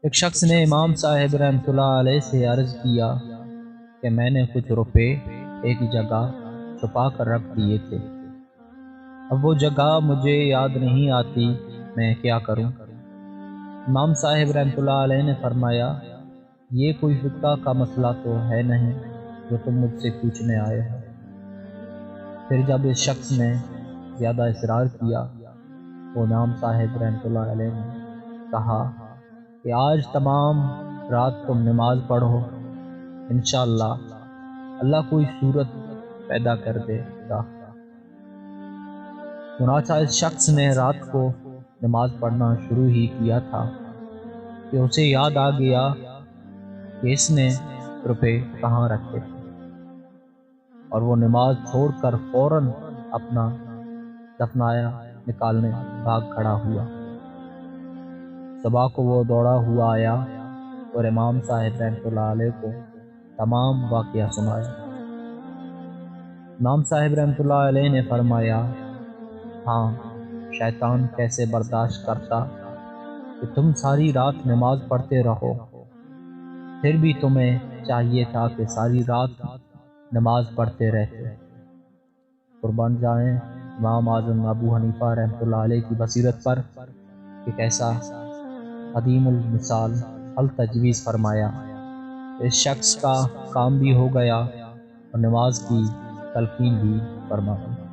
ایک شخص نے امام صاحب رحمۃ اللہ علیہ سے عرض کیا کہ میں نے کچھ روپے ایک جگہ چھپا کر رکھ دیے تھے، اب وہ جگہ مجھے یاد نہیں آتی، میں کیا کروں؟ امام صاحب رحمۃ اللہ علیہ نے فرمایا، یہ کوئی فقہ کا مسئلہ تو ہے نہیں جو تم مجھ سے پوچھنے آئے ہو۔ پھر جب اس شخص نے زیادہ اصرار کیا تو امام صاحب رحمۃ اللہ علیہ نے کہا کہ آج تمام رات تم نماز پڑھو، انشاءاللہ اللہ کوئی صورت پیدا کر دے گا۔ چنانچہ اس شخص نے رات کو نماز پڑھنا شروع ہی کیا تھا کہ اسے یاد آ گیا کہ اس نے روپے کہاں رکھے تھے، اور وہ نماز چھوڑ کر فوراً اپنا دفنایا نکالنے بھاگ کھڑا ہوا۔ صبح کو وہ دوڑا ہوا آیا اور امام صاحب رحمۃ اللہ علیہ کو تمام واقعہ سنایا۔ امام صاحب رحمۃ اللہ علیہ نے فرمایا، ہاں، شیطان کیسے برداشت کرتا کہ تم ساری رات نماز پڑھتے رہو، پھر بھی تمہیں چاہیے تھا کہ ساری رات نماز پڑھتے رہتے۔ قربان جائیں امام اعظم ابو حنیفہ رحمۃ اللہ علیہ کی بصیرت پر کہ کیسا قدیم المثال حل تجویز فرمایا۔ اس شخص کا کام بھی ہو گیا اور نماز کی تلقین بھی فرما دی۔